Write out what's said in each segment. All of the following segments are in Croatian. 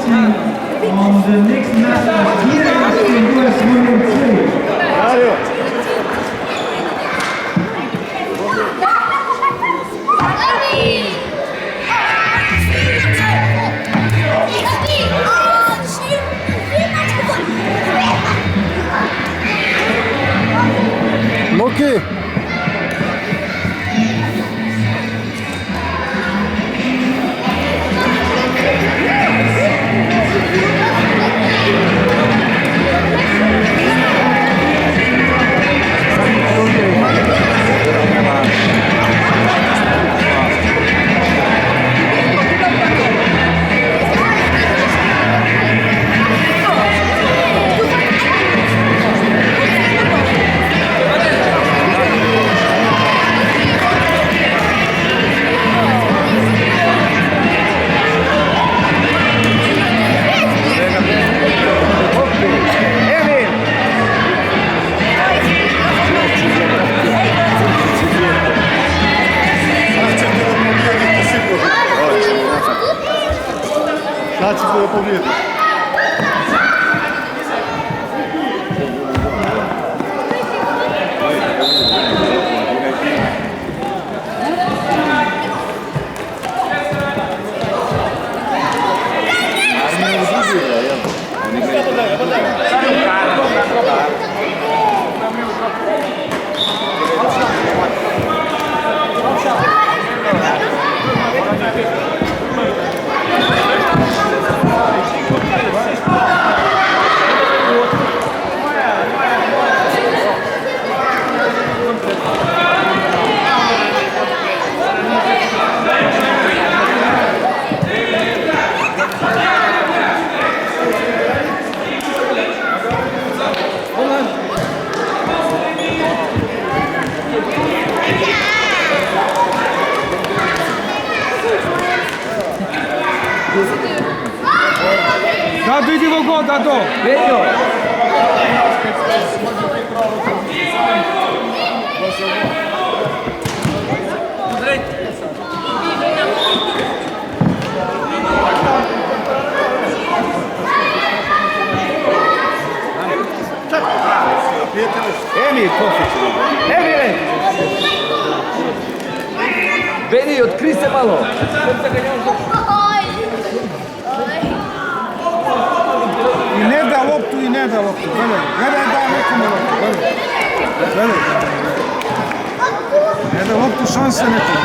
announcing on the next match here in US Women's City. Loki. Sad ću da pobjedi. Dado, idemo go, Dado. Vedo. Emil, Kofić. Emile! Beni, otkri se malo. I ne da loptu, i ne da loptu. Gledaj da nekome loptu. Gledaj. Ne da loptu, šanse nekome.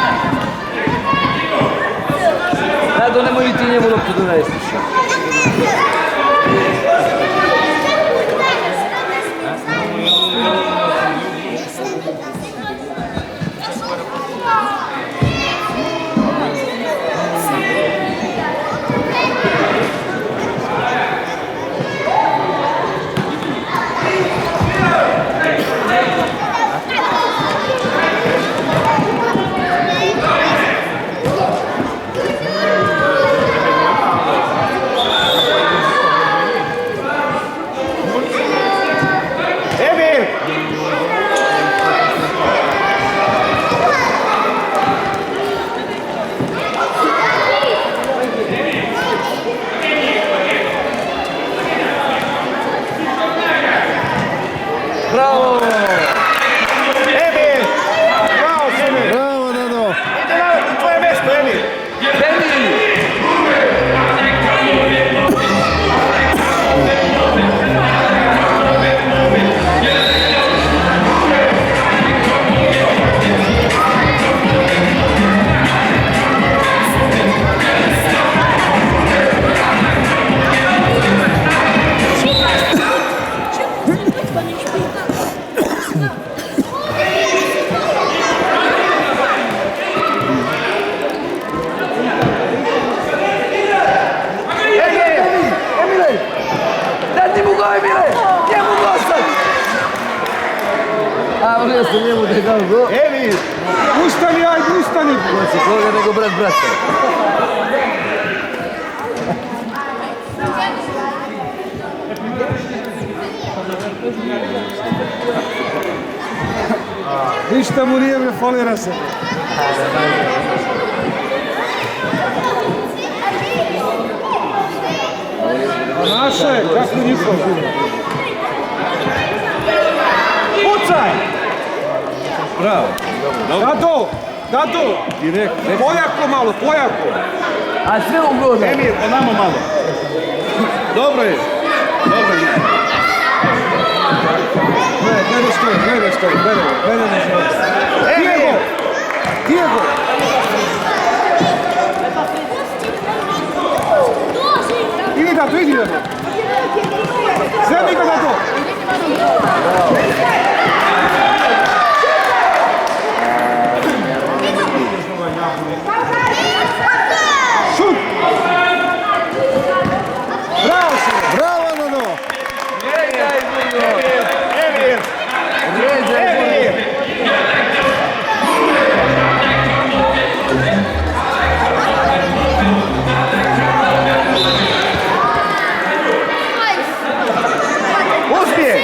Rado, nemoj ti njemu loptu da nestiš. Bravo! Emil! Bravo, Emil! Bravo, Dado. Ide na tvoje mjesto, Emil! Emil! A, volio sam njemu da je dao go. Emil! Ustani, ajde, ustani! Znači, koga nego brat brata. Ništa mu nije, bre, folira se. A, da, Naše, kako njihovo. Pucaj! Bravo. Dato! Direkt. Pojako malo, pojako. A sve u gol. Emir, onamo malo. Dobro je. Gledaj što je. Diego! Idi Dato, idi Dato. Zemi ga Dato. Šut! Bravo si! Bravo, Dodo! Emir. Uspije.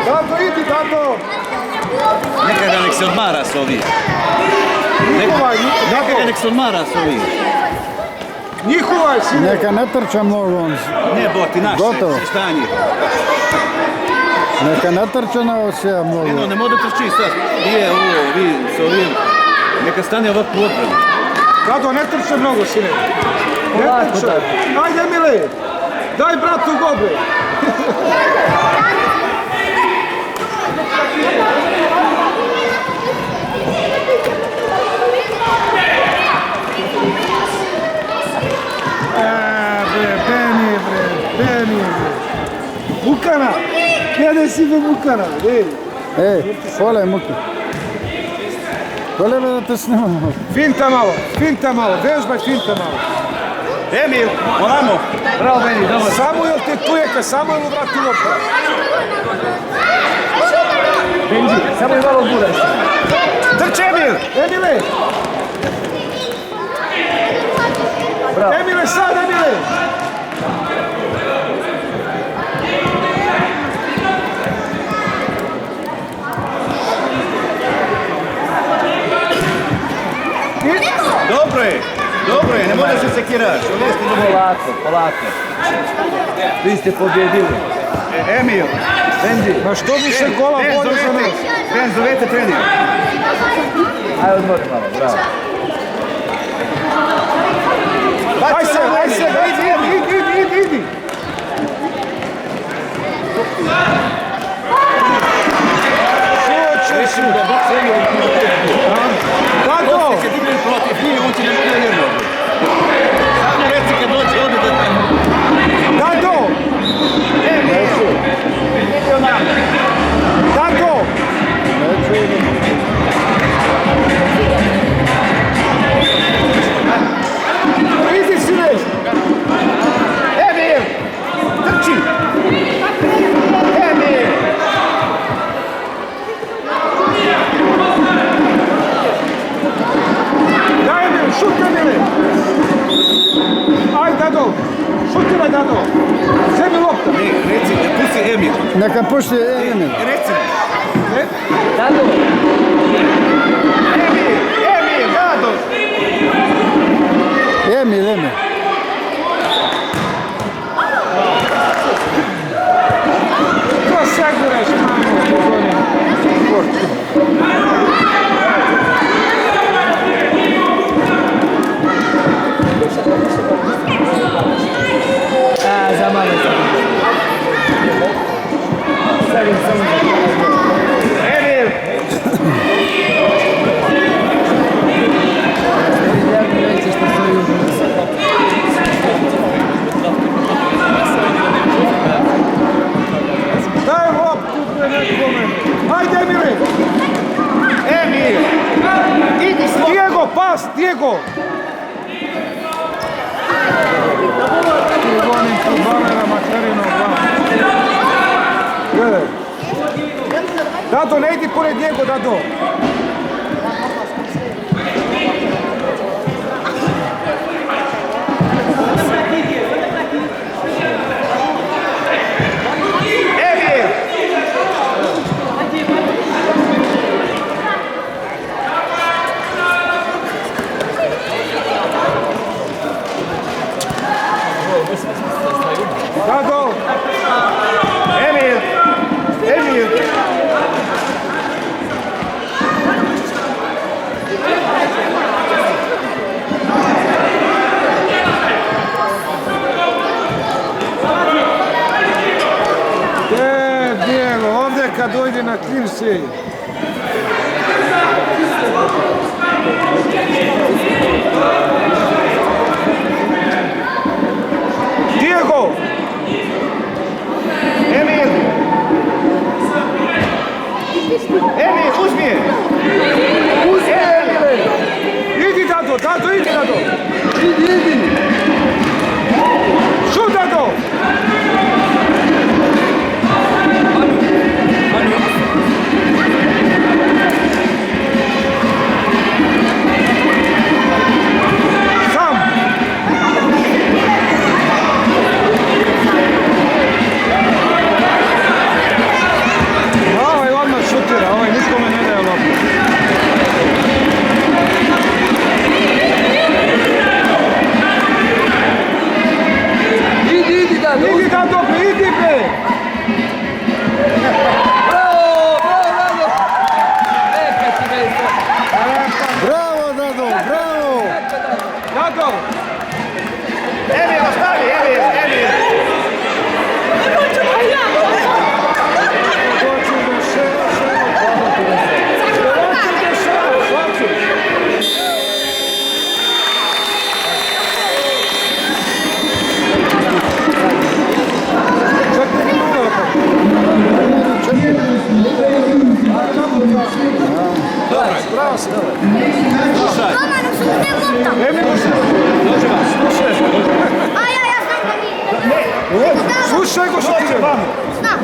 Dato, idi Dato! Neka ga nek se odmara s ovim. Neka ga nek se odmara s ovim. Njihova je sine! Neka ne trča mnogo on. Ne, boti, naše. Gotovo. Stanje. Neka ne trča na ovo sve mnogo. Ne mora trči sad. Nije ovo, vi s ovim. Neka stane ovako u odbranu. Dato, ne trče mnogo sine! Ne Polako, trče! Dato. Ajde Emile! Daj bratu gobe! Beni. Bukana! Kjede si be Bukana? Ej, polej muke. Polej da te snimamo. Finta malo, vežbaj finta malo. Emir, onamo. Bravo, Beni, dobro. Samuel te tujeka, Samuel vrati loptu. Benji, samo je malo buraš. Trči Emir. Emile! Bravo. Emile, sad Emile! Dobro je, ne mora se sekiraš. Polako. Vi ste pobjedili. Emir. Benji, Ma što više gola bolje za nas. Ben, zovete trener. aj odmori malo, bravo. Aj se, idi! Rešimo da baci Emir. Dato! Dok se digli protiv njih, on će ne bude jedno. Samo reci kad dođe ovdje da te... Dato! Dato! Idi sine! Emir! Trči! Emir! Daj Emile, šut Emile! Aj Dato! Šutiraj Dato! Zemi lopta! Reci, pusti Emir. Neka pušti Emil. Reci. Dado, Emir, Dado! Emil. To seguraš, za malo sam. Stavim samo. Emir! Reći što stoji u daj loptu pre nekome! Ajde Emile! Emir! Idi s loptom! Diego, pas, Diego! Ti gonim futbalera materinu, gledaj. Dato, ne idi pored njega, Dato. Emir! Dado! Emil! Emil! Dijelo, ovdje kad dođe na kriv sej. Diego! Emil! Emil, uzmi je! Uzmi je, Emile! Idi Dado, Dado, idi Dado! Idi! Šut Dado! Sam! Ovaj odmah šutira, ovaj nikome ne daje loptu. Idi, Dado! Idi Dado, idi bre! Bravo, Dado! Neka ti veze! Bravo, Dado, bravo! Dado! Emil, ostavi, Emil! Emil! Dođi do ševa, Bravo si, dole. Doma nam se uzem lopta. Emil, slušaj. A ja znam da mi... Slušaj go što ti je. Znam.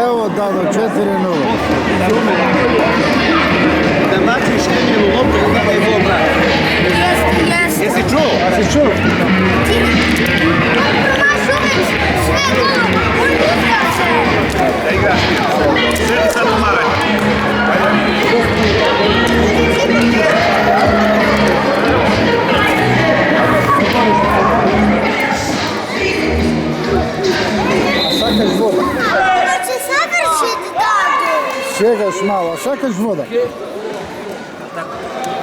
Evo, Dado, 4:0. Da baciš Emilu loptu, da je gol, brate. Jeste. Jesi čuo? A si čuo? Ti promaš uvek sve golova. On igra se. Da igraš ti. Sredi sad umaraj. Sakaš voda. Da će završiti Dado. Šegaš malo, a sakaš voda.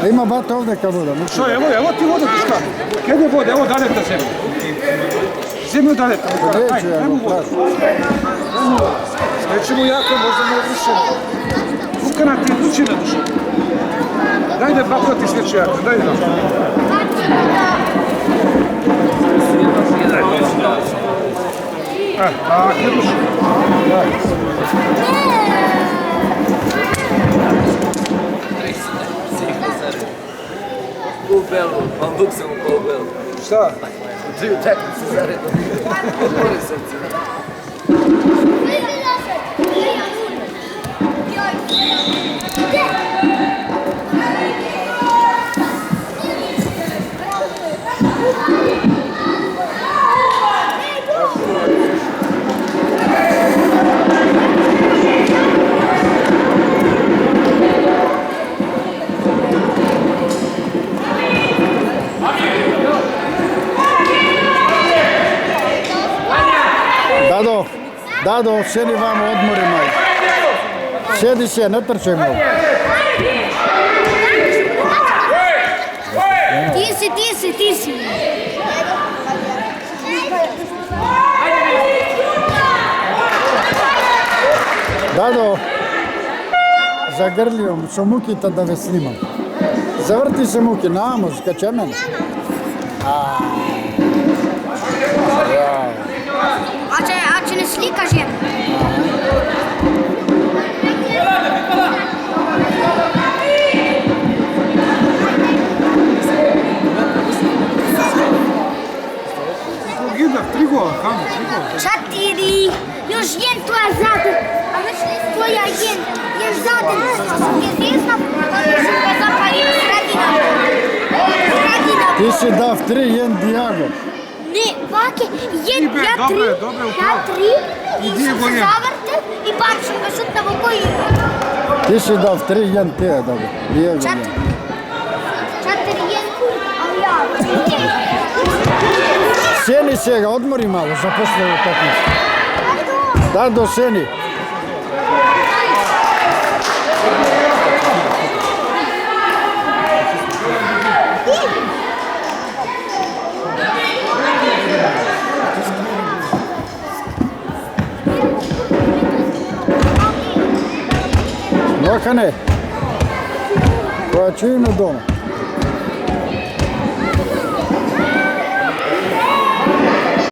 A ima bata ovdje ka voda. Što, evo ti voda ti šta? Kje je voda? Evo daleta zemlju. Zemlju daleta. Neću ja go prašiti. Nećemo jako, možda ne odlišemo. Kukana ti kući na dušu. Daj da bako ti sveći jako, daj da. Tak, ne dušu. U Belu, Van Duxen u Belu. Šta? Dviju tekmice za redom. Odmori srce. Dado, sjedi vamo, odmori malo. Sjedi se, ne trčaj malo. Ti si. Dado, zagrlio sam Mukita da ve snimam. Zavrti se Muki, namo, skače mene. A će ne slika žena. Gida, 3 gola, kamo, 3 gola. 4. Još jen tvoja zaden. A znači tvoja jen zaden. Je zvijezna, što ga zapalila sredina. Ti si dav 3, jen Diago. Ne, vake, jen, Ibe, ja 3, dobro je, ja 3 i Diego sam se jen. zavrte i bacim ga šutnavo koji Ti si dav 3, jen ti je dobro. Diago jen. 4 jen, a ja 3 jen. se ga odmori malo za posle utakmice. Dado, seni. Lokane, koja činu doma?